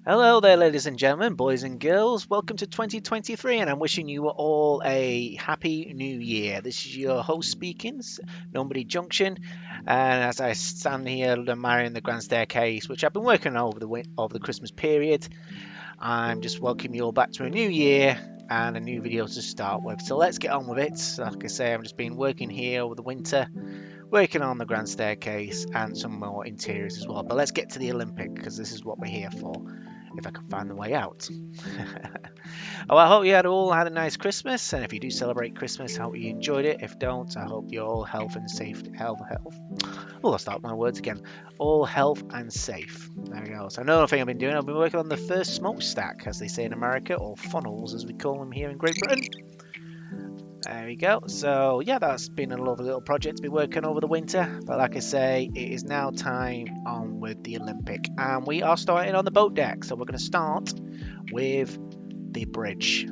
Hello there, ladies and gentlemen, boys and girls. Welcome to 2023, and I'm wishing you all a happy new year. This is your host speaking, Normandie Junction, and as I stand here admiring the grand staircase, which I've been working on over the Christmas period, I'm just welcoming you all back to a new year and a new video to start with. So let's get on with it. Like I say, I've just been working here over the winter, working on the grand staircase and some more interiors as well. But let's get to the Olympic because this is what we're here for. If I can find the way out. Oh, I hope you all had a nice Christmas, and if you do celebrate Christmas, I hope you enjoyed it. If don't, I hope you're all health and safe. Health. Oh, I'll start my words again. All health and safe. There we go. So another thing I've been doing, I've been working on the first smokestack, as they say in America, or funnels as we call them here in Great Britain. There we go. So yeah, that's been a lovely little project to be working over the winter. But like I say, it is now time on with the Olympic. And we are starting on the boat deck. So we're going to start with the bridge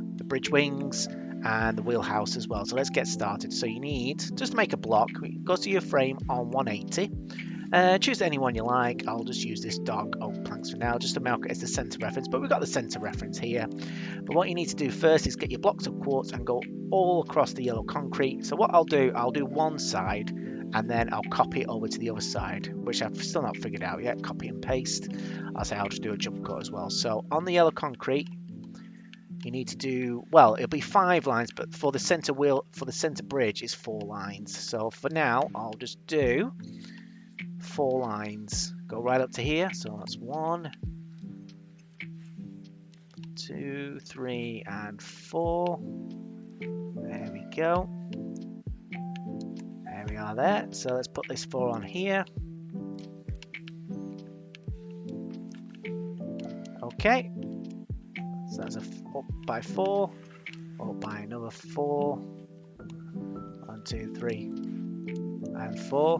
wings and the wheelhouse as well. So let's get started. So you need, just to make a block, go to your frame on 180. Choose any one you like. I'll just use this dark oak planks for now, just to mark it as the center reference, but we've got the center reference here. But what you need to do first is get your blocks of quartz and go all across the yellow concrete. So what I'll do one side and then I'll copy it over to the other side, which I've still not figured out yet. Copy and paste. I'll just do a jump cut as well. So on the yellow concrete, you need to do, well, it'll be 5 lines, but for the center bridge is 4 lines. So for now, I'll just do 4 lines. Go right up to here. So that's 1, 2, 3, and 4. There we go. There we are there. So let's put this 4 on here. Okay. So that's up by 4. Up by another 4. 1, 2, 3, and 4.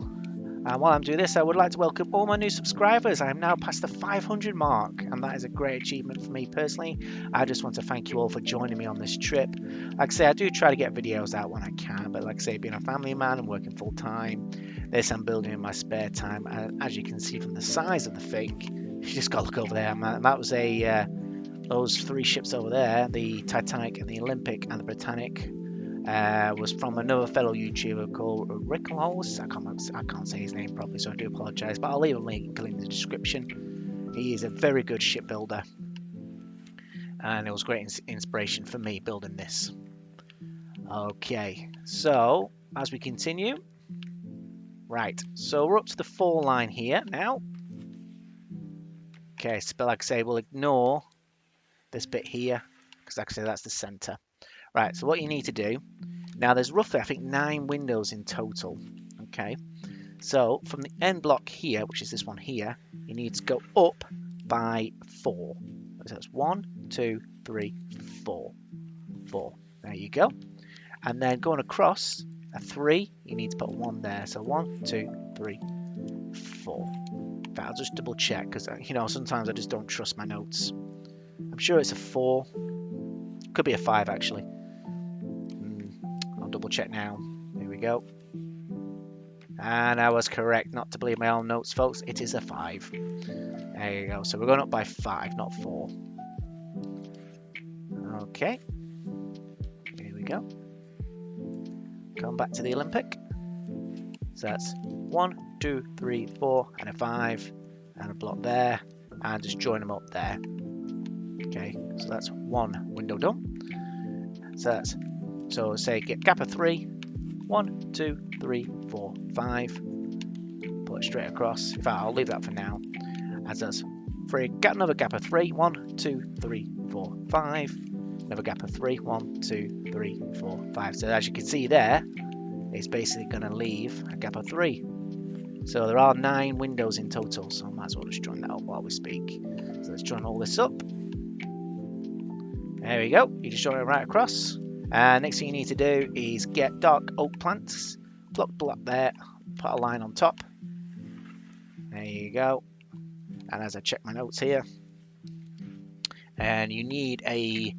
And while I'm doing this, I would like to welcome all my new subscribers. I am now past the 500 mark, and that is a great achievement for me personally. I just want to thank you all for joining me on this trip. Like I say, I do try to get videos out when I can, but like I say, being a family man and working full time, this I'm building in my spare time. And as you can see from the size of the thing, you just got to look over there. That was those 3 ships over there, the Titanic and the Olympic and the Britannic. Was from another fellow YouTuber called Wheelhouse. I can't say his name properly, so I do apologise. But I'll leave a link in the description. He is a very good shipbuilder, and it was great inspiration for me building this. Okay, so as we continue, right. So we're up to the 4 line here now. Okay, so like I say, we'll ignore this bit here because, like I say, that's the centre. Right. So what you need to do. Now there's roughly, I think, 9 windows in total. Okay, so from the end block here, which is this one here, you need to go up by 4. So that's 1, 2, 3, 4. 4. There you go. And then going across a 3, you need to put 1 there. So 1, 2, 3, 4. In fact, I'll just double check because sometimes I just don't trust my notes. I'm sure it's a 4. Could be a 5 actually. Double check now. Here we go. And I was correct, not to believe my own notes, folks. It is a 5. There you go. So we're going up by 5, not 4. Okay. Here we go. Come back to the Olympic. So that's 1, 2, 3, 4, and a 5, and a block there, and just join them up there. Okay. So that's 1 window done. So say get gap of 3, 1, 2, 3, 4, 5. Put it straight across. In fact, I'll leave that for now. As that's 3, get another gap of 3, 1, 2, 3, 4, 5. Another gap of 3, 1, 2, 3, 4, 5. So as you can see there, it's basically going to leave a gap of 3. So there are 9 windows in total. So I might as well just join that up while we speak. So let's join all this up. There we go. You just join it right across. Next thing you need to do is get dark oak planks, block there, put a line on top. There you go. And as I check my notes here, and you need a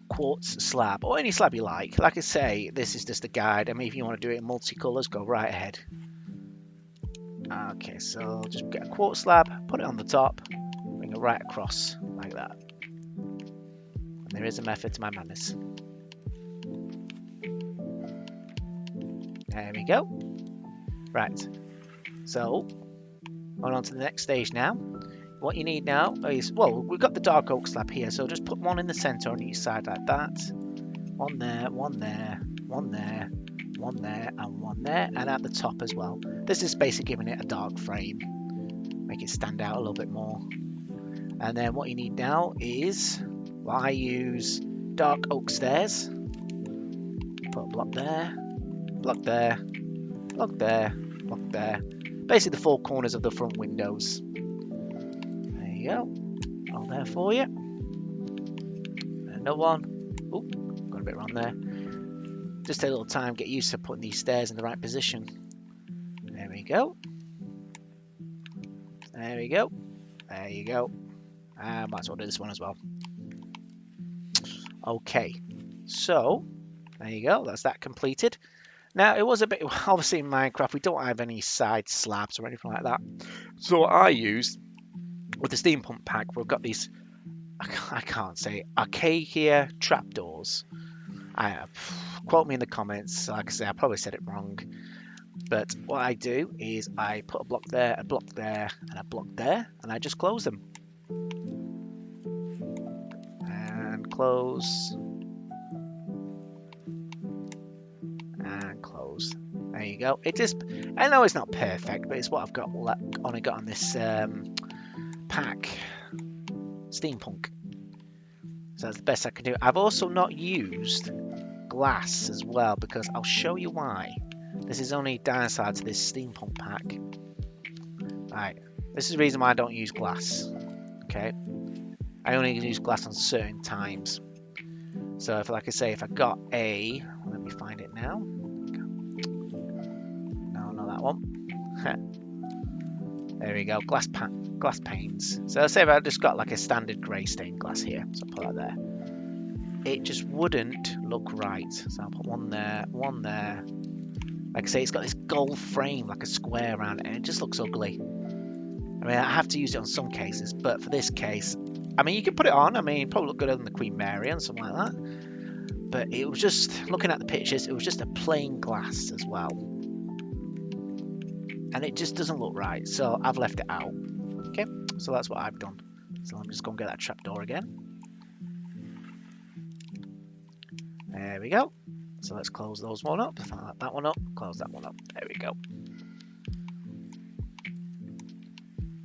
quartz slab or any slab you like. Like I say, this is just a guide. I mean, if you want to do it in multicolours, go right ahead. Okay, so just get a quartz slab, put it on the top, bring it right across. like that. And there is a method to my madness. There we go. Right. So, on to the next stage now. What you need now is, well, we've got the dark oak slab here, so just put one in the center on each side like that. One there, one there, one there, one there, and one there, and at the top as well. This is basically giving it a dark frame, make it stand out a little bit more. And then what you need now is, well, I use dark oak stairs. Put a block there, block there, block there, block there. Basically the four corners of the front windows. There you go. All there for you. Another one. Oh, got a bit wrong there. Just take a little time, get used to putting these stairs in the right position. There we go. There we go. There you go. And might as well do this one as well. Okay. So, there you go. That's that completed. Now, it was a bit, obviously in Minecraft, we don't have any side slabs or anything like that. So what I used, with the steam pump pack, we've got these, I can't say, Arcadia trapdoors. Quote me in the comments. Like I say, I probably said it wrong. But what I do is I put a block there, a block there, and a block there, and I just close them. And close. And close. There you go. It just, I know it's not perfect, but it's what I've got only got on this pack. Steampunk. So that's the best I can do. I've also not used glass as well, because I'll show you why. This is only downside to this steampunk pack. Right, this is the reason why I don't use glass. Okay, I only use glass on certain times. So if, like I say, if I got a, let me find it now. No, not that one. There we go, glass panes. So say if I just got like a standard grey stained glass here, so I'll put that there. It just wouldn't look right. So I'll put one there, one there. Like I say, it's got this gold frame, like a square around it, and it just looks ugly. I mean, I have to use it on some cases, but for this case, I mean, you can put it on. I mean, it'd probably look good on the Queen Mary and something like that. But it was just, looking at the pictures, it was just a plain glass as well. And it just doesn't look right, so I've left it out. Okay, so that's what I've done. So let me just go and get that trapdoor again. There we go. So let's close those one up, that one up, close that one up. There we go.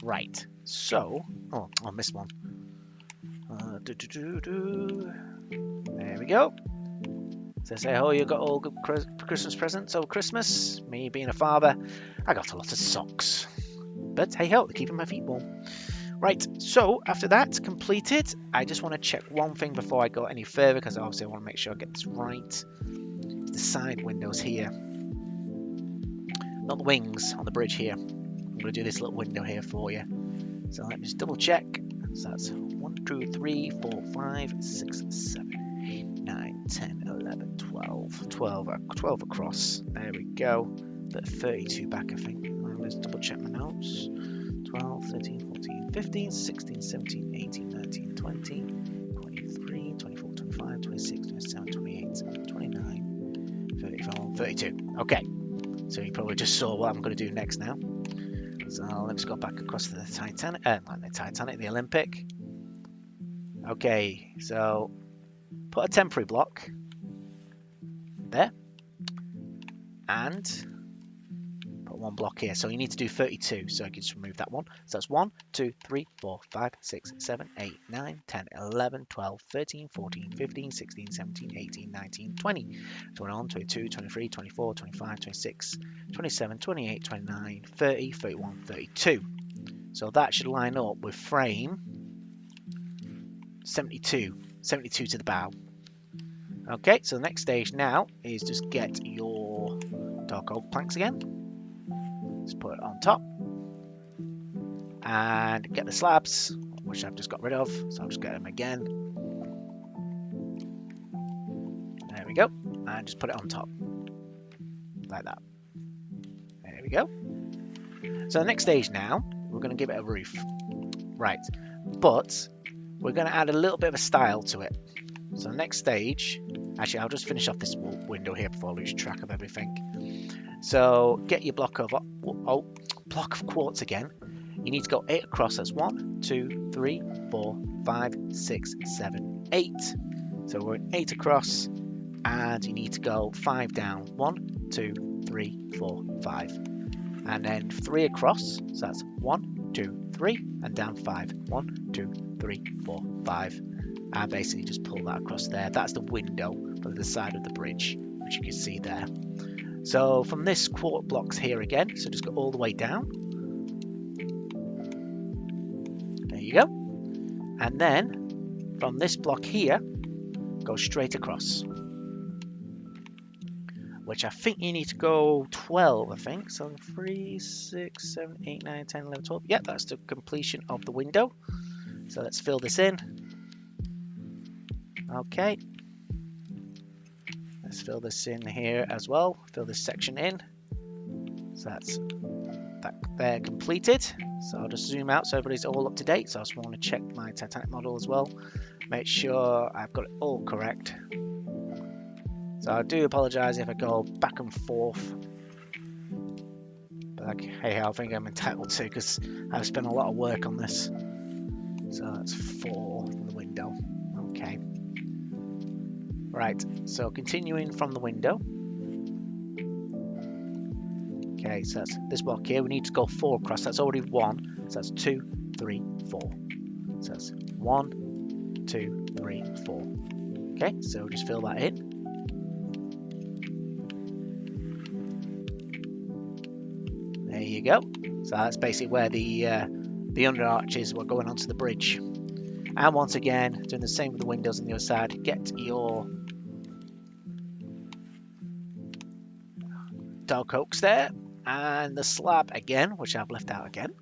Right, so, oh, I missed one. There we go. So say, oh, you got all good Christmas presents over Christmas. Me being a father, I got a lot of socks. But hey ho, they're keeping my feet warm. Right, so after that's completed, I just want to check one thing before I go any further, because obviously I want to make sure I get this right. The side windows here, not the wings on the bridge here. I'm going to do this little window here for you. So let me just double check. So that's 1, 2, 3, 4, 5, 6, 7, 8, 9, 10, 11, 12. 12 across. There we go. But 32 back, I think. Let's double check my notes. 12, 13, 14, 15, 16, 17, 18, 19, 20, 23, 24, 25, 26, 27, 28, 29, 34, 32. Okay, so you probably just saw what I'm going to do next now. So let's go back across to the Titanic, the Olympic. Okay, so put a temporary block there, and put one block here. So you need to do 32, so you can just remove that one. So that's 1, 2, 3, 4, 5, 6, 7, 8, 9, 10, 11, 12, 13, 14, 15, 16, 17, 18, 19, 20, 21, 22, 23, 24, 25, 26, 27, 28, 29, 30, 31, 32. So that should line up with frame 72 to the bow. Okay, so the next stage now is just get your dark oak planks again. Just put it on top. And get the slabs, which I've just got rid of. So I'll just get them again. There we go. And just put it on top. Like that. There we go. So the next stage now, we're going to give it a roof. Right. But we're going to add a little bit of a style to it. So next stage, actually I'll just finish off this window here before I lose track of everything. So get your block of quartz again. You need to go 8 across. That's 1, 2, 3, 4, 5, 6, 7, 8. So we're 8 across, and you need to go 5 down. 1, 2, 3, 4, 5, and then 3 across. So that's 1, 2, 3, and down 5. 1, 2, 3, 4, 5, and basically just pull that across there. That's the window for the side of the bridge, which you can see there. So from this quartz blocks here again, so just go all the way down. There you go. And then from this block here, go straight across. Which I think you need to go 12, I think. So 3, 6, 7, 8, 9, 10, 11, 12. Yeah, that's the completion of the window. So let's fill this in. Okay. Let's fill this in here as well. Fill this section in. So that's that there completed. So I'll just zoom out so everybody's all up to date. So I just want to check my Titanic model as well. Make sure I've got it all correct. So I do apologise if I go back and forth. But like, hey, I think I'm entitled to because I've spent a lot of work on this. So that's 4 from the window. Okay. Right, so continuing from the window. Okay, so that's this block here. We need to go 4 across. That's already 1. So that's 2, 3, 4. So that's 1, 2, 3, 4. Okay, so we'll just fill that in. There you go. So that's basically where the under arches were going onto the bridge. And once again, doing the same with the windows on the other side. Get your dark oaks there, and the slab again, which I've left out again.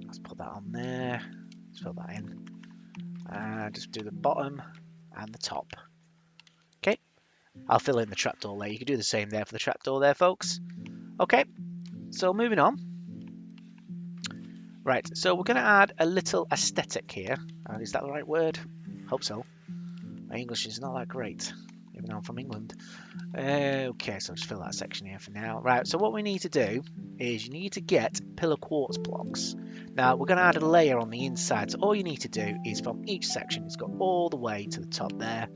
Let's put that on there. Let's fill that in. And just do the bottom and the top. Okay. I'll fill in the trapdoor there. You can do the same there for the trapdoor there, folks. Okay. So moving on. Right, so we're going to add a little aesthetic here. Is that the right word? Hope so. My English is not that great, even though I'm from England. Okay, so I'll just fill that section here for now. Right, so what we need to do is you need to get pillar quartz blocks. Now, we're going to add a layer on the inside. So all you need to do is from each section, it's got all the way to the top there.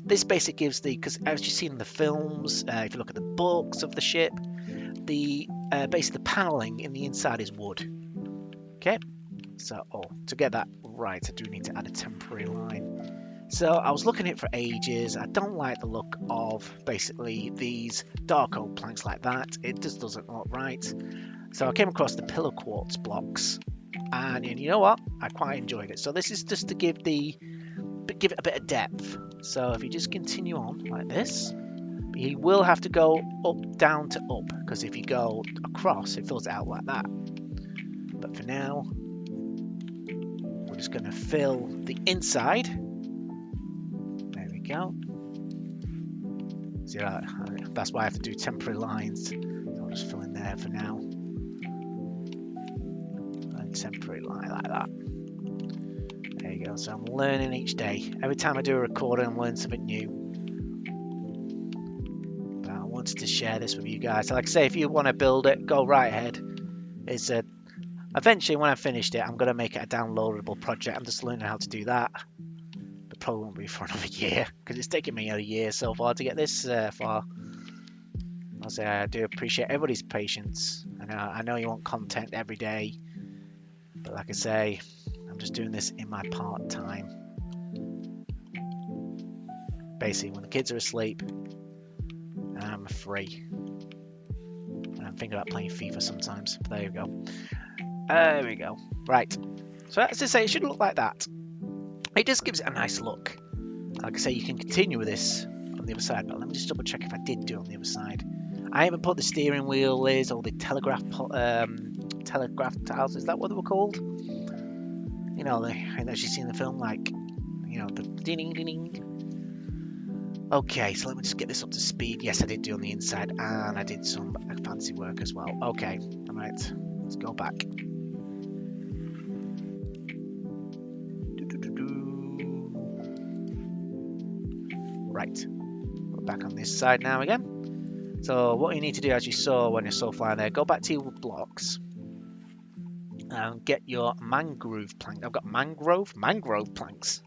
This basically gives because as you've seen in the films, if you look at the books of the ship, the basically the paneling in the inside is wood. Okay, so to get that right, I do need to add a temporary line. So I was looking at it for ages. I don't like the look of basically these dark oak planks like that. It just doesn't look right. So I came across the pillar quartz blocks, and you know what? I quite enjoyed it. So this is just to give it a bit of depth. So if you just continue on like this, you will have to go up, down to up, because if you go across, it fills it out like that. But for now, we're just going to fill the inside. There we go. See that? That's why I have to do temporary lines. So I'll just fill in there for now. And temporary line like that. There you go. So I'm learning each day. Every time I do a recording, I'm learning something new. But I wanted to share this with you guys. So like I say, if you want to build it, go right ahead. It's a Eventually, when I've finished it, I'm going to make it a downloadable project. I'm just learning how to do that. But probably won't be for another year, because it's taken me a year so far to get this far. I'll say I do appreciate everybody's patience. I know you want content every day. But like I say, I'm just doing this in my part-time. Basically, when the kids are asleep, I'm free. And I'm thinking about playing FIFA sometimes. But there you go. There we go. Right. So as I say, it should look like that. It just gives it a nice look. Like I say, you can continue with this on the other side, but let me just double check if I did do it on the other side. I haven't put the steering wheel is or the telegraph tiles. Is that what they were called? You know, as you see in the film, like, you know, the ding ding ding. Okay, so let me just get this up to speed. Yes, I did do on the inside, and I did some fancy work as well. Okay, all right, let's go back. Right, we're back on this side now again. So what you need to do, as you saw when you saw flying there, go back to your blocks and get your mangrove plank. I've got mangrove planks.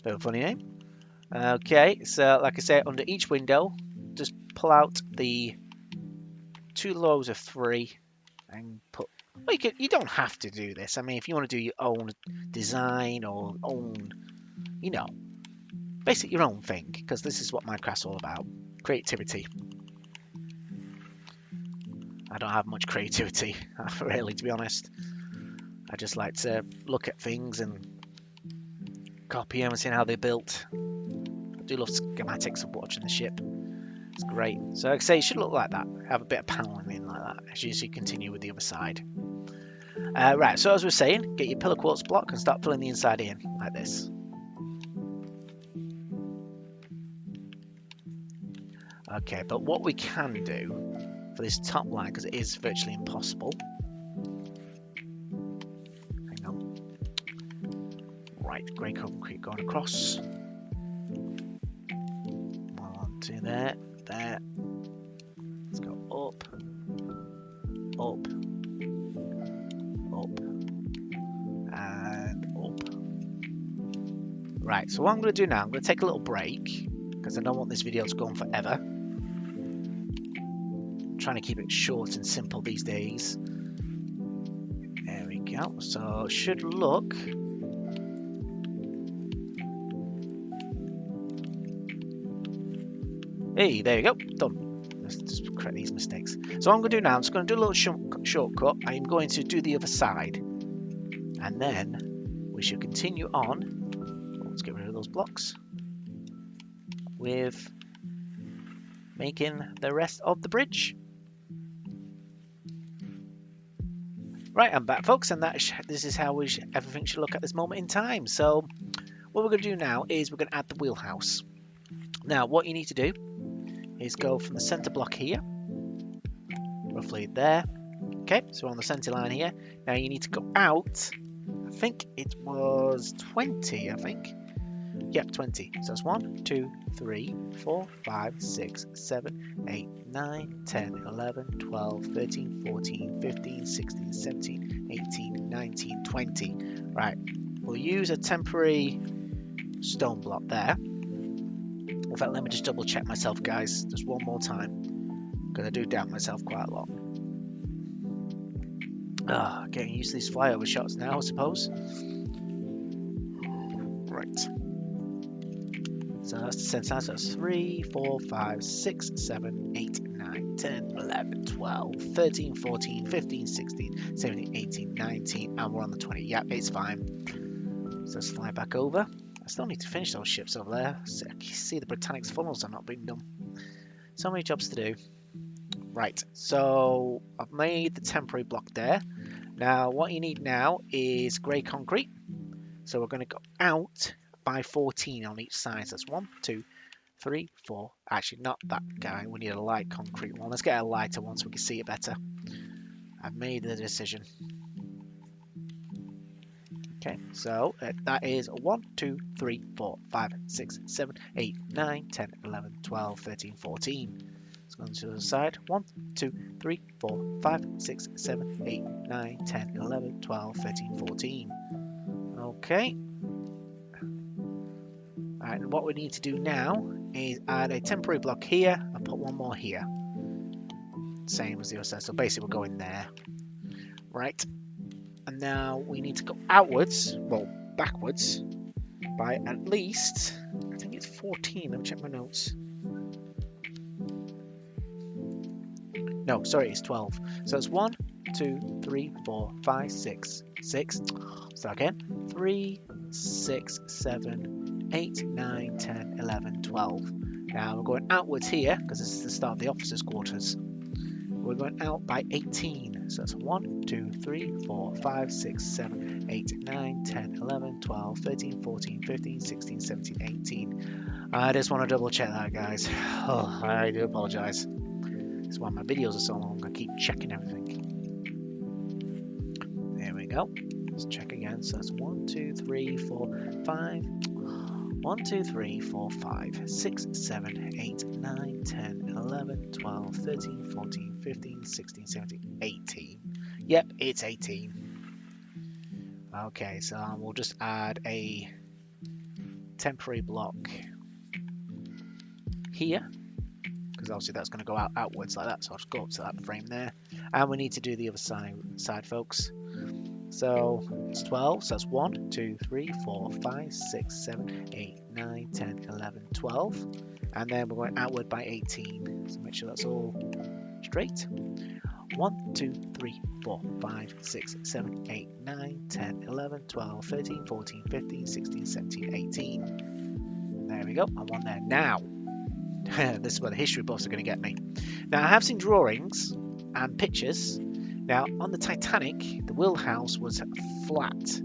Bit of a funny name. Okay, so like I say, under each window, just pull out the 2 rows of 3 and put. Well, you don't have to do this. I mean, if you want to do your own design or own, you know, basically your own thing, because this is what Minecraft's all about. Creativity. I don't have much creativity, really, to be honest. I just like to look at things and copy them and see how they're built. I do love schematics of watching the ship. It's great. So like I say, it should look like that. Have a bit of paneling in like that as you continue with the other side. Right, so as we're saying, get your pillar quartz block and start filling the inside in like this. Okay, but what we can do for this top line, because it is virtually impossible. Hang on. Right, grey concrete going across. One, 2 there, there. Let's go up, up, up, and up. Right, so what I'm going to do now, I'm going to take a little break because I don't want this video to go on forever. I'm trying to keep it short and simple these days. There we go. So it should look. Hey, there you go. Done. Let's just correct these mistakes. So what I'm going to do now, I'm just going to do a little shortcut. I'm going to do the other side. And then we should continue on. Let's get rid of those blocks. With making the rest of the bridge. Right, I'm back, folks, and this is how everything should look at this moment in time. So what we're going to do now is we're going to add the wheelhouse. Now, what you need to do is go from the center block here, roughly there. Okay, so we're on the center line here. Now you need to go out. I think it was 20, I think. Yep, 20. So that's 1, 2, 3, 4, 5, 6, 7, 8, 9, 10, 11, 12, 13, 14, 15, 16, 17, 18, 19, 20. Right, we'll use a temporary stone block there. In fact, let me just double check myself, guys, just one more time, because I do doubt myself quite a lot. Getting used to these flyover shots now, I suppose. Right. So that's the center line. So that's 3, 4, 5, 6, 7, 8, 9, 10, 11, 12, 13, 14, 15, 16, 17, 18, 19, and we're on the 20. Yep, it's fine. So let's fly back over. I still need to finish those ships over there. See the Britannic's funnels are not being done. So many jobs to do. Right, so I've made the temporary block there. Now what you need now is grey concrete. So we're going to go out by 14 on each side. So that's 1, 2, 3, 4. Actually, not that guy. We need a light concrete one. Let's get a lighter one so we can see it better. I've made the decision. Okay, so that is 1, 2, 3, 4, 5, 6, 7, 8, 9, 10, 11, 12, 13, 14. Let's go on to the other side. 1, 2, 3, 4, 5, 6, 7, 8, 9, 10, 11, 12, 13, 14. Okay. Alright, and what we need to do now is add a temporary block here and put one more here. Same as the other side. So basically we're going there. Right. And now we need to go outwards, well, backwards, by at least, I think it's 14. Let me check my notes. No, sorry, it's 12. So it's 1, 2, 3, 4, 5, 6, 6. Start again. 3, 6, 7, 8, 9, 10, 11, 12. Now we're going outwards here because this is the start of the officers' quarters. We're going out by 18. So that's 1, 2, 3, 4, 5, 6, 7, 8, 9, 10, 11, 12, 13, 14, 15, 16, 17, 18. I just want to double check that, guys. Oh, I do apologize. That's why my videos are so long. I keep checking everything. There we go. Let's check again. So that's 1, 2, 3, 4, 5. 1, 2, 3, 4, 5, 6, 7, 8, 9, 10, 11, 12, 13, 14, 15, 16, 17, 18. Yep, it's 18. Okay, so we'll just add a temporary block here, because obviously that's going to go outwards like that, so I'll just go up to that frame there. And we need to do the other side, folks. So it's 12, so that's 1, 2, 3, 4, 5, 6, 7, 8, 9, 10, 11, 12. And then we're going outward by 18. So make sure that's all straight. 1, 2, 3, 4, 5, 6, 7, 8, 9, 10, 11, 12, 13, 14, 15, 16, 17, 18. There we go, I'm on there. Now, this is where the history buffs are going to get me. Now, I have seen drawings and pictures. Now, on the Titanic, the wheelhouse was flat,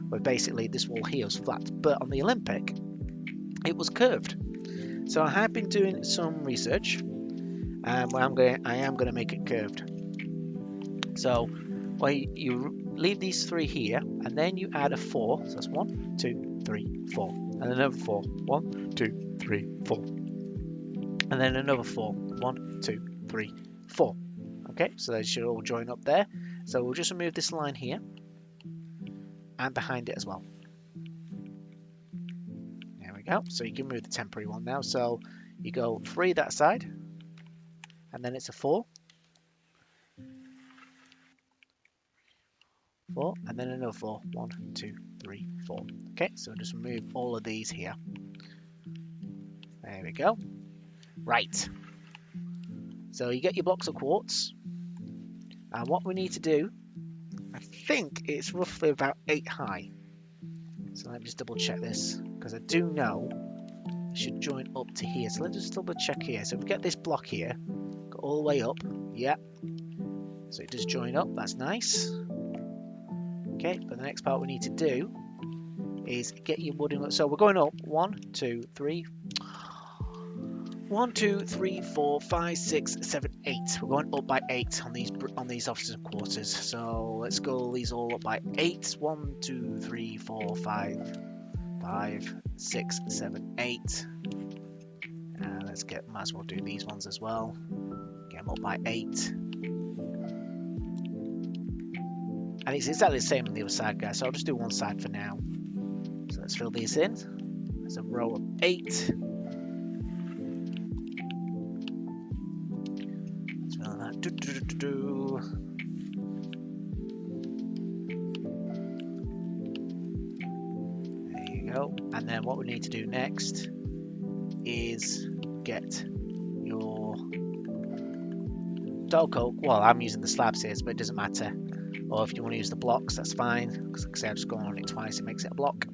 where basically this wall here was flat, but on the Olympic, it was curved. So I have been doing some research, and I am going to make it curved. So, well, you leave these 3 here, and then you add a 4. So that's 1, 2, 3, 4, and another 4. 1, 2, 3, 4, and then another 4. 1, 2, 3, 4. Okay, so they should all join up there. So we'll just remove this line here and behind it as well. There we go. So you can move the temporary one now. So you go 3 that side, and then it's a 4. 4, and then another 4. 1, 2, 3, 4. Okay, so just remove all of these here. There we go. Right. So you get your blocks of quartz. And what we need to do, I think it's roughly about 8 high. So let me just double check this, because I do know it should join up to here. So let's just double check here. So if we get this block here, go all the way up. Yeah. So it does join up. That's nice. Okay, but the next part we need to do is get your wooden. So we're going up 1, 2, 3. 1, 2, 3, 4, 5, 6, 7, 8. We're going up by 8 on these officers' quarters. So let's go these all up by 8. 1, 2, 3, 4, 5, 6, 7, 8. Might as well do these ones as well. Get them up by 8. And it's exactly the same on the other side, guys. So I'll just do one side for now. So let's fill these in. There's a row of 8. There you go. And then what we need to do next is get your dull coat. Well, I'm using the slabs here, but it doesn't matter. Or if you want to use the blocks, that's fine. Because like I say, I've just gone on it twice, it makes it a block.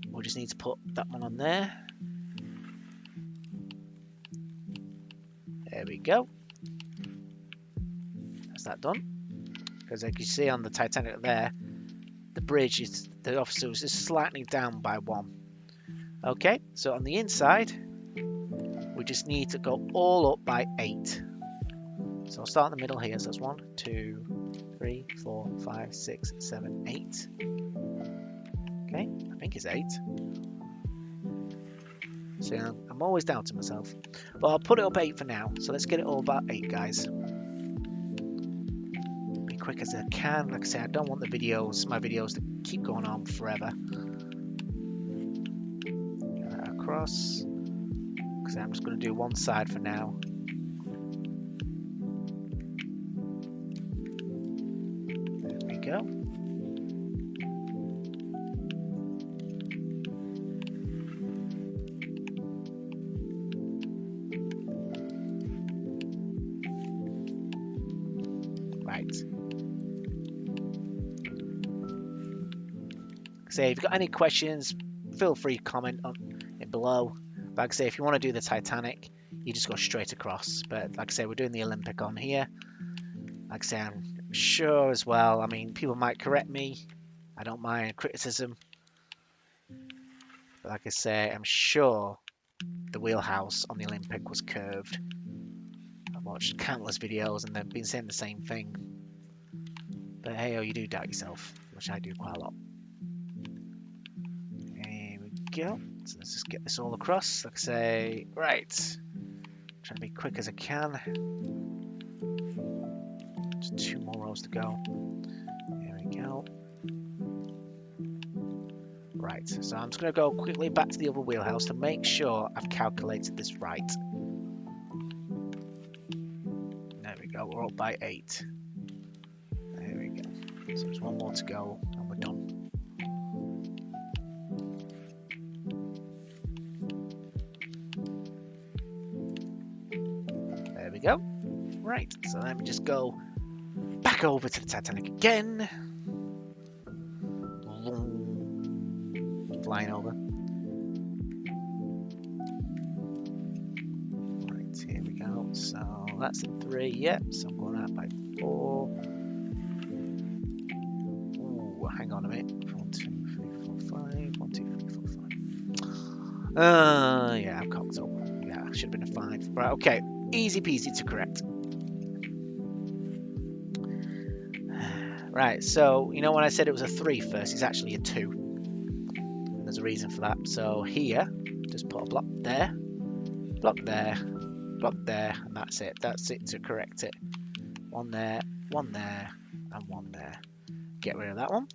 We'll just need to put that one on there. There we go. That's that done. Because like you see on the Titanic there, the bridge is, the officer was just slightly down by 1. Okay, so on the inside, we just need to go all up by 8. So I'll start in the middle here. So that's 1, 2, 3, 4, 5, 6, 7, 8. Okay, I think it's 8. So I'm always doubting myself. But I'll put it up 8 for now. So let's get it all about 8, guys. Be quick as I can. Like I say, I don't want my videos to keep going on forever. Get that across. Because I'm just going to do one side for now. There we go. Right. Say if you've got any questions, feel free to comment on it below. Like I say, if you want to do the Titanic, you just go straight across. But like I say, we're doing the Olympic on here. Like I say, I'm sure as well. I mean, people might correct me. I don't mind criticism. But like I say, I'm sure the wheelhouse on the Olympic was curved. I've watched countless videos and they've been saying the same thing. But hey, you do doubt yourself, which I do quite a lot. There we go. So let's just get this all across. Like I say, right. Trying to be quick as I can. Just 2 more rows to go. Here we go. Right, so I'm just going to go quickly back to the other wheelhouse to make sure I've calculated this right. There we go, we're up by 8. There we go. So there's 1 more to go and we're done. There we go. Right, so let me just go back over to the Titanic again. Flying over. Right, here we go. So that's a 3, yep. So I'm going out by 4. Ooh, hang on a minute. 1, 2, 3, 4, 5. 1, 2, 3, 4, 5. Yeah, I've cocked up. Yeah, should have been a 5. Right, okay. Easy peasy to correct. Right, so you know when I said it was a 3 first, it's actually a 2. There's a reason for that. So here, just put a block there, block there, block there, and that's it. That's it to correct it. 1 there, 1 there, and 1 there. Get rid of that one.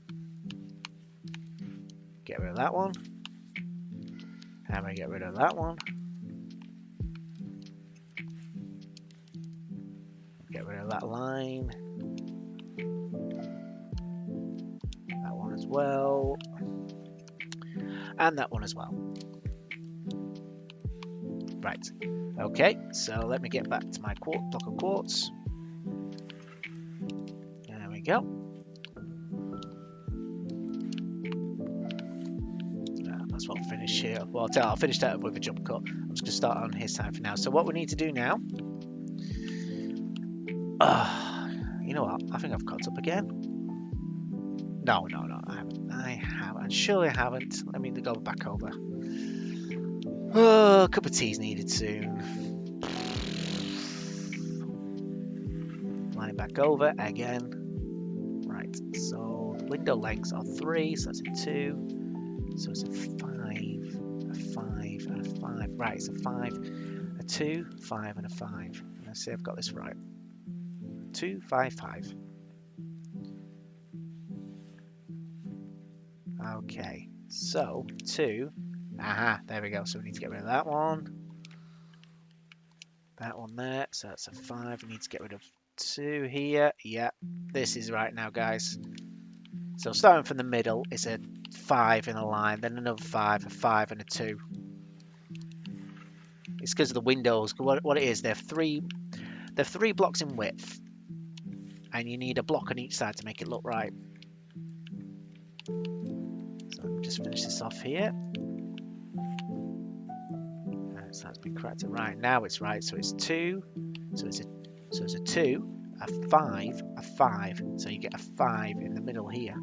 Get rid of that one. And we get rid of that one. Get rid of that line. That one as well. And that one as well. Right. Okay, so let me get back to my block of quartz. There we go. That's what I'll finish here. Well, I'll finish that up with a jump cut. I'm just going to start on his side for now. So what we need to do now... you know what? I think I've caught up again. No, I haven't. I haven't. Surely I haven't. Let me go back over. Oh, a cup of tea's needed soon. Flying back over again. Right, so the window lengths are 3, so that's a 2. So it's a 5, a 5, and a 5. Right, it's a 5, a 2, 5, and a 5. Let's see if I've got this right. 2, 5, 5. Okay, so 2. Aha, there we go. So we need to get rid of that one. That one there. So that's a 5. We need to get rid of 2 here. Yeah, this is right now, guys. So starting from the middle, it's a 5 in a line, then another 5, a 5, and a 2. It's because of the windows. What it is, they're 3 blocks in width, and you need a block on each side to make it look right. So let me just finish this off here. So that's been corrected. Right, now it's right. So it's 2. So it's a 2, a 5, a 5. So you get a 5 in the middle here.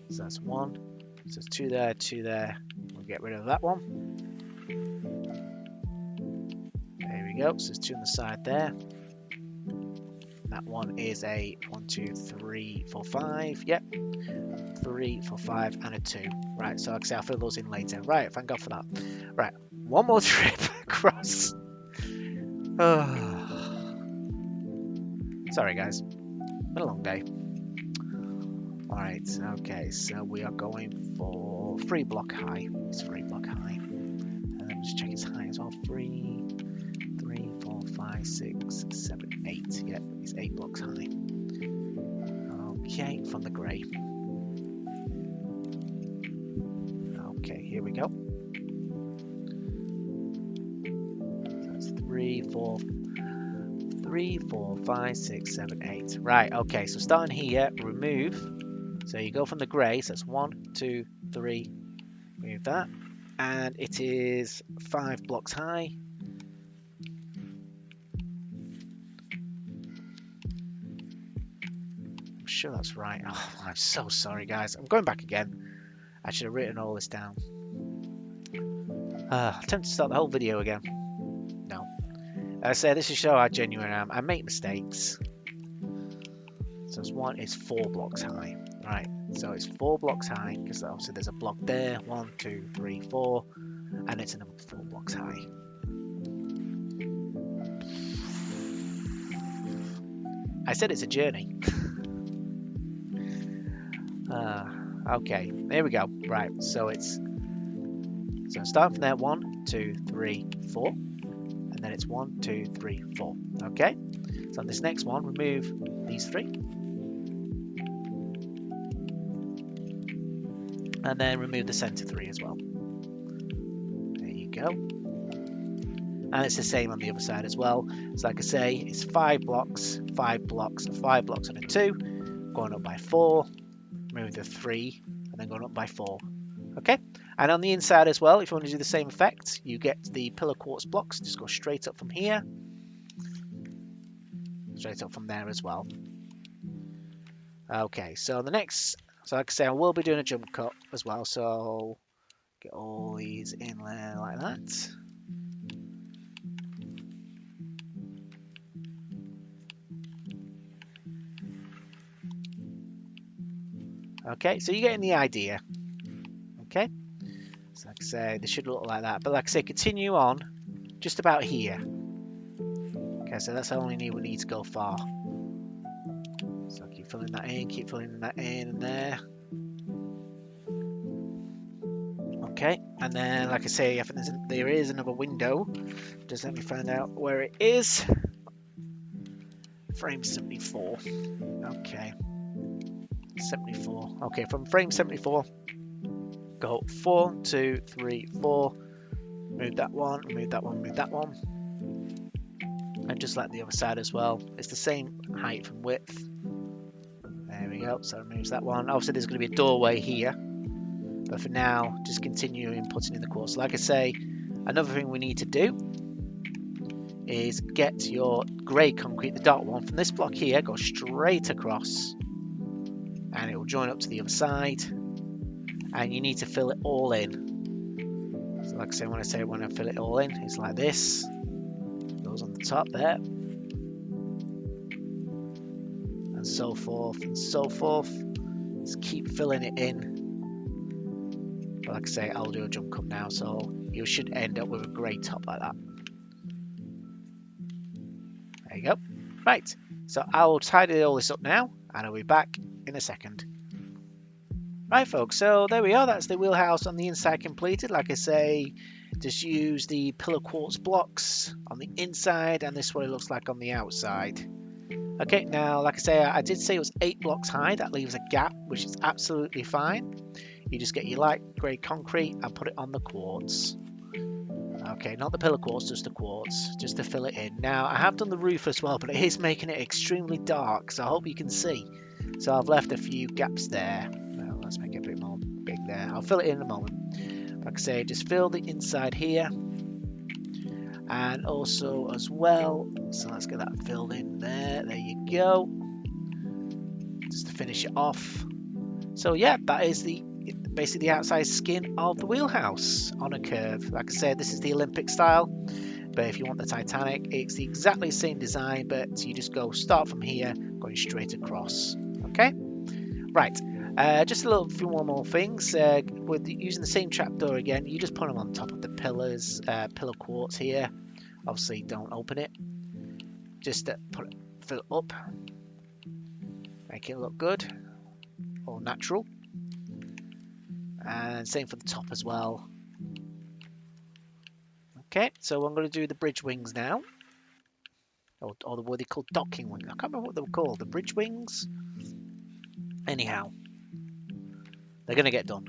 So that's 1. So it's 2 there, 2 there. We'll get rid of that one. There we go. So there's 2 on the side there. That one is a 1, 2, 3, 4, 5. Yep. 3, 4, 5, and a 2. Right, so like I say, I'll fill those in later. Right, thank God for that. Right, one more trip across. Sorry, guys. Been a long day. Alright, okay, so we are going for 3 block high. It's 3 block high. And let me just check its height as well. 3, 4, 5, 6, 7, 8. Yep, it's 8 blocks high. Okay, from the grey. Okay, here we go. So that's 3, 4, 5, 6, 7, 8. Right, okay, so starting here, remove. So you go from the grey, so that's 1, 2, 3. Remove that. And it is 5 blocks high. I'm sure that's right. Oh, I'm so sorry, guys. I'm going back again. I should have written all this down. I'm tempted to start the whole video again. No. I say this is show how genuine I am. I make mistakes. So it's 4 blocks high. Right. So it's 4 blocks high, because obviously there's a block there. 1, 2, 3, 4, and it's another 4 blocks high. I said it's a journey. Okay, there we go. Right, so start from there. 1, 2, 3, 4, and then it's 1, 2, 3, 4. Okay, so on this next one, remove these 3, and then remove the center 3 as well. There you go. And it's the same on the other side as well. So like I say, it's 5 blocks, 5 blocks, 5 blocks on a 2, going up by 4, remove the 3, and then going up by 4. Okay, and on the inside as well, if you want to do the same effect, you get the pillar quartz blocks, just go straight up from here, straight up from there as well. Okay, so the next, so like I say, I will be doing a jump cut as well, so get all these in there like that. Okay, so you're getting the idea. Okay, so like I say, this should look like that, but like I say, continue on just about here. Okay, so that's how we need to go far. So keep filling that in, keep filling that in and there. Okay, and then like I say, I think there is another window. Just let me find out where it is. Frame 74. Okay, 74. Okay, from frame 74, go 4, 2, 3, 4. Move that one, move that one, move that one. And just like the other side as well, it's the same height and width. There we go, so it moves that one. Obviously there's going to be a doorway here, but for now, just continue inputting in the quartz. Like I say, another thing we need to do is get your grey concrete, the dark one, from this block here, go straight across, and it will join up to the other side, and you need to fill it all in. So like I say, when I fill it all in, it's like this. Goes on the top there, and so forth and so forth. Just keep filling it in. But like I say, I'll do a jump cut now, so you should end up with a grey top like that. There you go. Right, so I will tidy all this up now, and I'll be back in a second. Right folks, so there we are, that's the wheelhouse on the inside completed. Like I say, just use the pillar quartz blocks on the inside, and this is what it looks like on the outside. Okay, now like I say, I did say it was 8 blocks high. That leaves a gap, which is absolutely fine. You just get your light grey concrete and put it on the quartz. Okay, not the pillar quartz, just the quartz, just to fill it in. Now I have done the roof as well, but it is making it extremely dark, so I hope you can see. So I've left a few gaps there. Well, let's make it a bit more big there. I'll fill it in a moment. Like I say, just fill the inside here, and also as well, so let's get that filled in there. There you go, just to finish it off. So yeah, that is basically the outside skin of the wheelhouse on a curve. Like I said, this is the Olympic style, but if you want the Titanic, it's the exactly same design, but you just start from here, going straight across. Okay, right. Just a little few more things. With using the same trapdoor again, you just put them on top of the pillars, pillar quartz here. Obviously, don't open it. Just fill it up, make it look good or natural. And same for the top as well. Okay, so I'm going to do the bridge wings now, or what they call docking wings. I can't remember what they were called. The bridge wings. Anyhow, they're going to get done.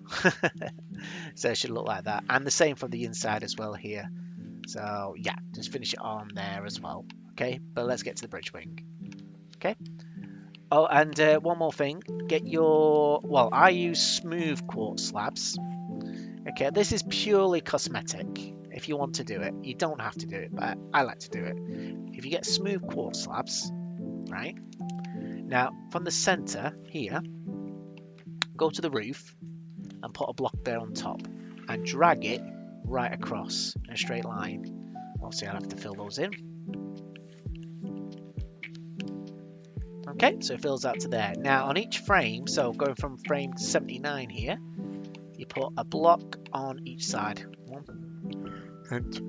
So it should look like that, and the same from the inside as well here. So yeah, just finish it on there as well. Okay, but let's get to the bridge wing. Okay. Oh, and one more thing. Get your, well, I use smooth quartz slabs. Okay, this is purely cosmetic. If you want to do it, you don't have to do it, but I like to do it. If you get smooth quartz slabs, right? Now, from the center here, go to the roof and put a block there on top and drag it right across in a straight line. Obviously, I'll have to fill those in. Okay, so it fills out to there. Now on each frame, so going from frame 79 here, you put a block on each side. One and two.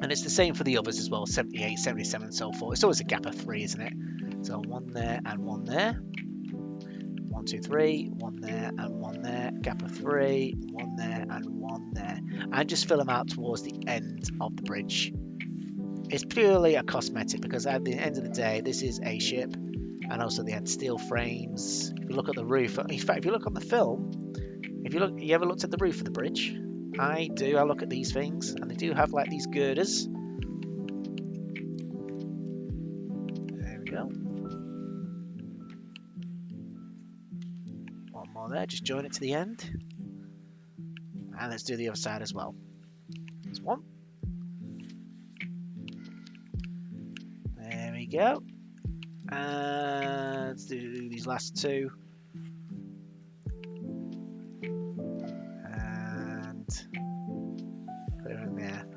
And it's the same for the others as well, 78, 77, and so forth. It's always a gap of 3, isn't it? So 1 there and 1 there. 1, 2, 3, 1 there and 1 there. Gap of 3, 1 there and 1 there. And just fill them out towards the end of the bridge. It's purely a cosmetic because at the end of the day, this is a ship. And also they had steel frames. If you look at the roof, in fact, if you look on the film, you ever looked at the roof of the bridge? I do. I look at these things, and they do have like these girders. There we go. One more there. Just join it to the end, and let's do the other side as well. There's one. There we go. And let's do these last 2.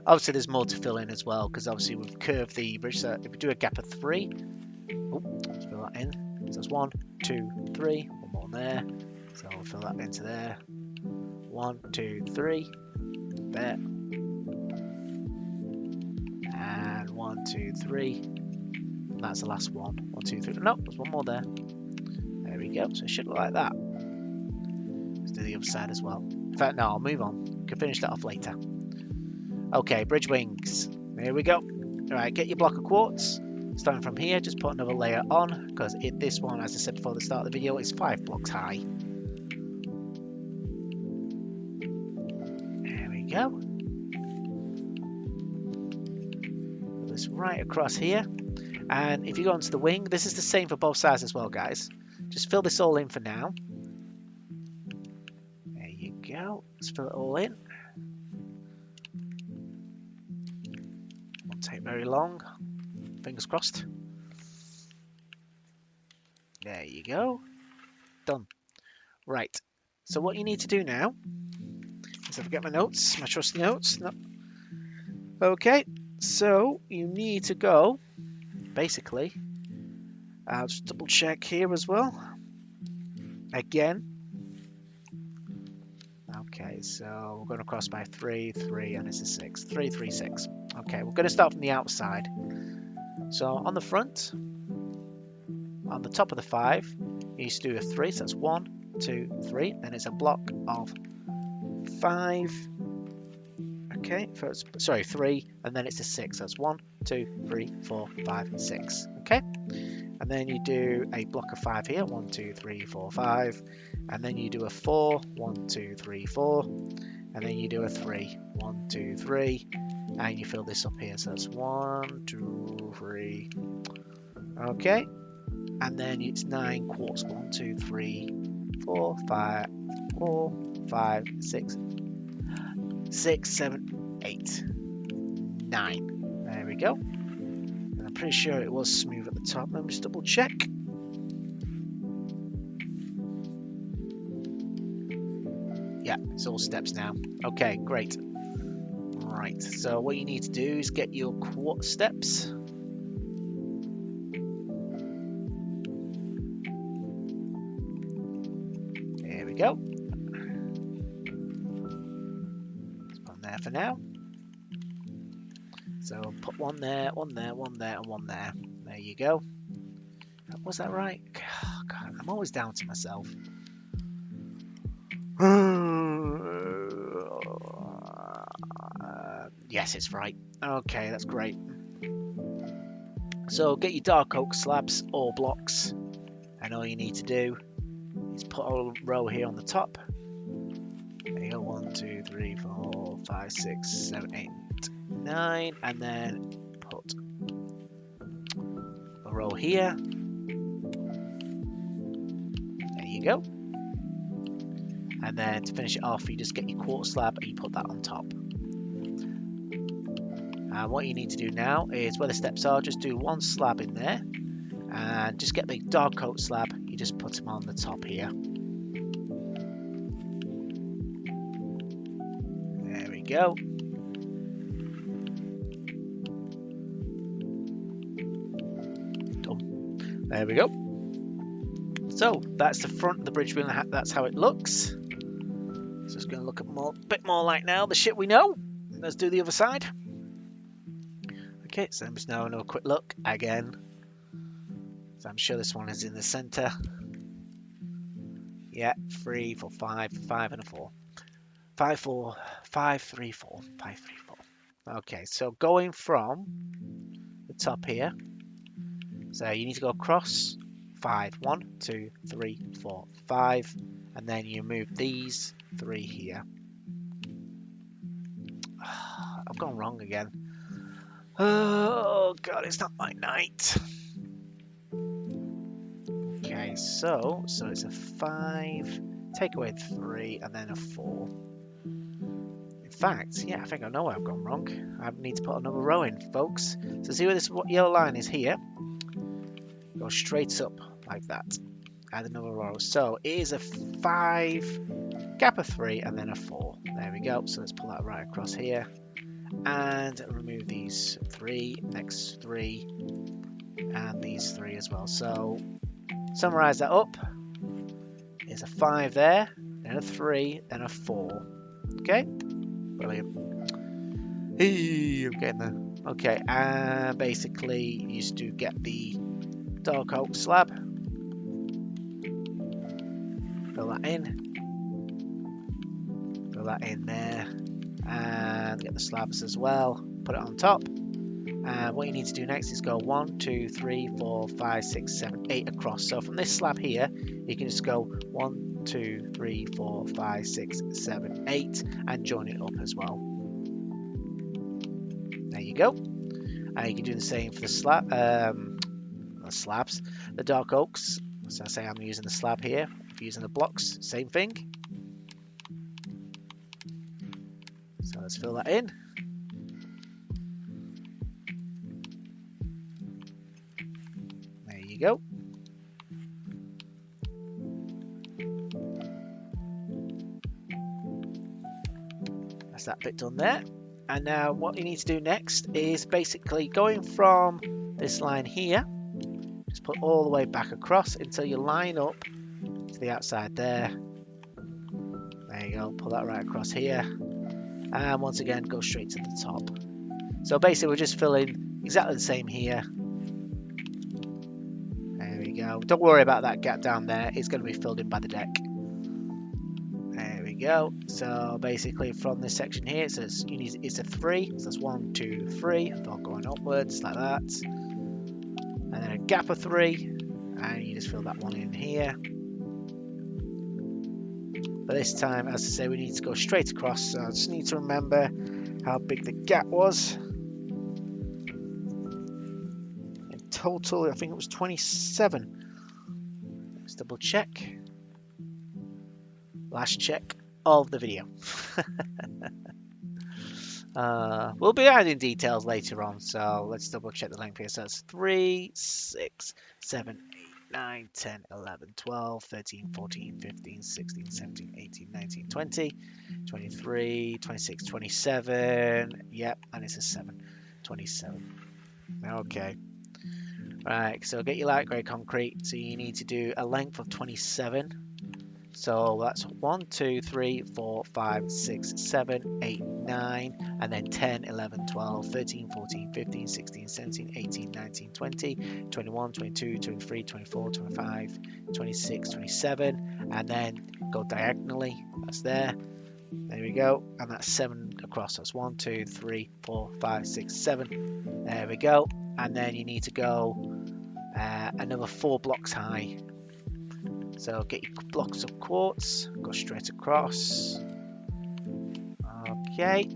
Obviously, there's more to fill in as well because obviously we've curved the bridge. So if we do a gap of 3, let's fill that in. So that's 1, 2, 3. One more there. So we'll fill that into there. 1, 2, 3. There. And 1, 2, 3. That's the last one. 1, 2, 3. No, there's one more there. There we go. So it should look like that. Let's do the other side as well. In fact, no, I'll move on. We can finish that off later. Okay, bridge wings. There we go. Alright, get your block of quartz. Starting from here, just put another layer on because this one, as I said before the start of the video, is 5 blocks high. There we go. Put this right across here. And if you go onto the wing, this is the same for both sides as well, guys. Just fill this all in for now. There you go. Let's fill it all in. Won't take very long. Fingers crossed. There you go. Done. Right. So what you need to do now is I forget my notes, my trusty notes. No. Okay. So you need to go. Basically, I'll just double check here as well. Again. Okay, so we're going to cross by 3, 3, and it's a 6. 3, 3, 6. Okay, we're going to start from the outside. So on the front, on the top of the 5, you need to do a 3. So that's 1, 2, 3. Then it's a block of 5. Okay, first, sorry, 3, and then it's a 6. So that's 1, 2, 3, 4, 5, 6. Okay, and then you do a block of 5 here. 1, 2, 3, 4, 5. And then you do a 4. 1, 2, 3, 4. And then you do a 3. 1, 2, 3. And you fill this up here. So that's 1, 2, 3. Okay. And then it's 9 quartz. 1, 2, 3, 4, 5, 4, 5, 6, 6, 7, 8, 9. There we go. And I'm pretty sure it was smooth at the top. Let me just double check. Yeah, it's all steps now. Okay, great. Right, so what you need to do is get your quartz steps. There we go. Let's put them there for now. So put one there, one there, one there, and one there. There you go. Was that right? Oh, God, I'm always doubting myself. Yes, it's right. Okay, that's great. So get your dark oak slabs or blocks, and all you need to do is put a row here on the top. There you go, 1, 2, 3, 4, 5, 6, 7, 8, 9, and then put a row here. There you go. And then to finish it off, you just get your quartz slab and you put that on top. And what you need to do now is where the steps are, just do one slab in there and just get the dark coat slab. You just put them on the top here. There we go. Done. There we go. So that's the front of the bridge wheel. That's how it looks. So it's going to look a bit more like now the shit we know. Let's do the other side. Okay, so let's now have a quick look again. So I'm sure this one is in the center. Yeah, 3 for 5, 5 and a 4. 5 4 5 3 4 5 3 4. Okay, so going from the top here. So you need to go across 5, 1, 2, 3, 4, 5, and then you move these 3 here. I've gone wrong again. Oh god, it's not my night. Okay, so it's a 5, take away 3, and then a 4. In fact, yeah, I think I know where I've gone wrong. I need to put another row in, folks. So see where this yellow line is here? Go straight up like that. Add another row. So it is a 5, gap of 3, and then a 4. There we go. So let's pull that right across here. And remove these 3, next 3, and these 3 as well. So summarize that up. It's a 5 there, then a 3, then a 4. Okay, brilliant. Hey, I'm getting there. Okay, and basically you used to get the dark oak slab, fill that in there, and get the slabs as well, put it on top. And what you need to do next is go 1, 2, 3, 4, 5, 6, 7, 8 across. So from this slab here, you can just go 1, 2, 3, 4, 5, 6, 7, 8, and join it up as well. There you go. And you can do the same for the slabs, the dark oaks. So I say I'm using the slab here. If you're using the blocks, same thing. So let's fill that in. There you go. That's that bit done there. And now what you need to do next is basically going from this line here, just put all the way back across until you line up to the outside there. There you go, pull that right across here. And once again, go straight to the top. So basically we're just filling exactly the same here. There we go. Don't worry about that gap down there. It's going to be filled in by the deck. There we go. So basically from this section here, it says it's a 3. So that's 1, 2, 3. All going upwards like that. And then a gap of 3. And you just fill that one in here. But this time, as I say, we need to go straight across. So I just need to remember how big the gap was. In total, I think it was 27. Let's double check. Last check of the video. We'll be adding details later on, so let's double check the length here. So it's 3, 6, 7, 8, 9, 10, 11, 12, 13, 14, 15, 16, 17, 18, 19, 20, 23, 26, 27. Yep, and it's a 7. 27. Okay. Right, so get your light grey concrete. So you need to do a length of 27. So that's 1, 2, 3, 4, 5, 6, 7, 8, 9, and then 10, 11, 12, 13, 14, 15, 16, 17, 18, 19, 20, 21, 22, 23, 24, 25, 26, 27, and then go diagonally. That's there. There we go. And that's 7 across. That's 1, 2, 3, 4, 5, 6, 7. There we go. And then you need to go another 4 blocks high. So get your blocks of quartz, go straight across. Okay.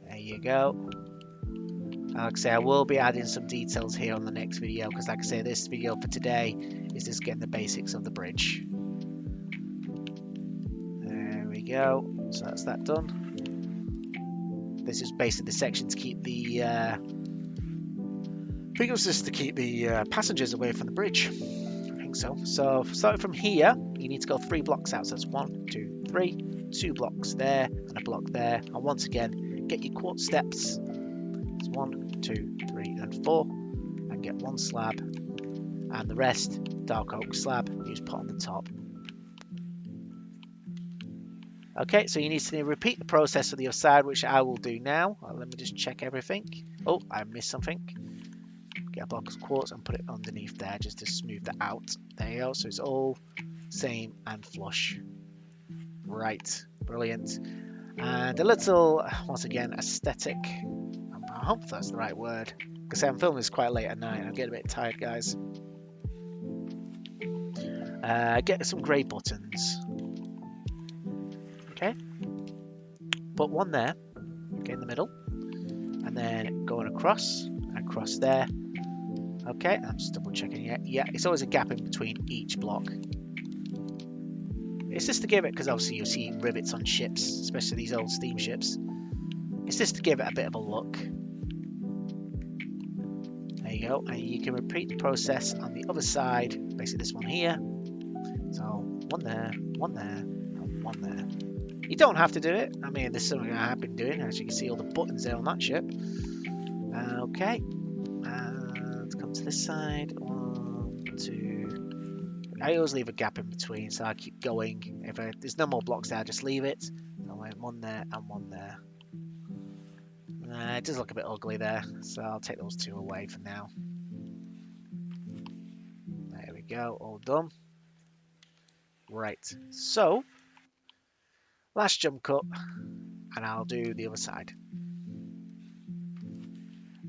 There you go. Like I say, I will be adding some details here on the next video, because like I say, this video for today is just getting the basics of the bridge. There we go. So that's that done. This is basically the section to keep the I think it was just to keep the passengers away from the bridge. I think so. So starting from here, you need to go 3 blocks out. So that's 1, 2, 3, 2 blocks there, and a block there. And once again, get your quartz steps. It's 1, 2, 3, and 4 and get 1 slab, and the rest dark oak slab you just put on the top. Okay, so you need to repeat the process for the other side, which I will do now. Let me just check everything. Oh, I missed something. Get a block of quartz and put it underneath there just to smooth that out. There you go, so it's all same and flush. Right, brilliant. And a little, once again, aesthetic. I hope that's the right word. Because I'm filming this quite late at night. I'm getting a bit tired, guys. Get some grey buttons. Okay. Put one there. Okay, in the middle. And then going across there. Okay, I'm just double checking it. Yeah, it's always a gap in between each block. It's just to give it, because obviously you'll see rivets on ships, especially these old steamships. It's just to give it a bit of a look. There you go, and you can repeat the process on the other side, basically this one here. So one there, and one there. You don't have to do it. I mean, this is something I have been doing. As you can see, all the buttons there on that ship. Okay, and come to this side. 1, 2. I always leave a gap in between, so I keep going. If there's no more blocks there, I just leave it. I went 1 there and 1 there. It does look a bit ugly there, so I'll take those 2 away for now. There we go, all done. Right, so last jump cut, and I'll do the other side.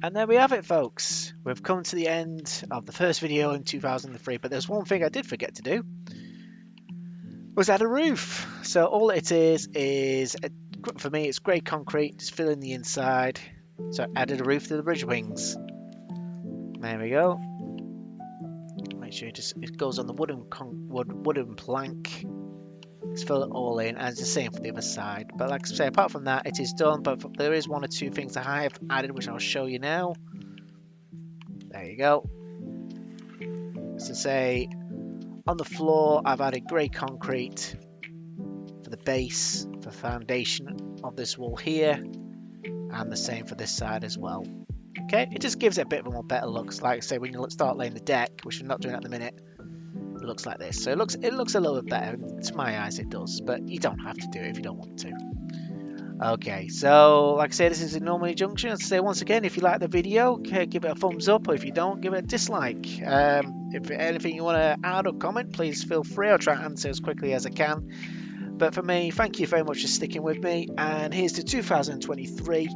And there we have it, folks. We've come to the end of the first video in 2003, but there's one thing I did forget to do, was add a roof. So all it is for me, it's grey concrete, just fill in the inside. So I added a roof to the bridge wings. There we go. Make sure it goes on the wooden plank. Just fill it all in, and it's the same for the other side. But like I say, apart from that, it is done. But there is 1 or 2 things that I have added, which I'll show you now. There you go. So say on the floor, I've added grey concrete for the base, for the foundation of this wall here, and the same for this side as well. Okay, it just gives it a bit of a more better looks. Like I say, when you start laying the deck, which we're not doing at the minute, it looks like this. So it looks a little bit better. To my eyes, it does, but you don't have to do it if you don't want to. Okay, so like I say, this is in Normandie Junction. I'd say once again, if you like the video, okay, give it a thumbs up, or if you don't, give it a dislike. If anything you want to add or comment, please feel free. I'll try to answer as quickly as I can. But for me, thank you very much for sticking with me, and here's to 2023.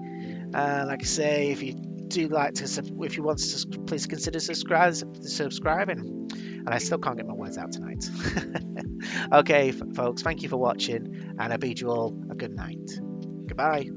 Like I say, if you do like to, if you want to, please consider subscribing. And I still can't get my words out tonight. Okay, folks, thank you for watching, and I bid you all a good night. Goodbye.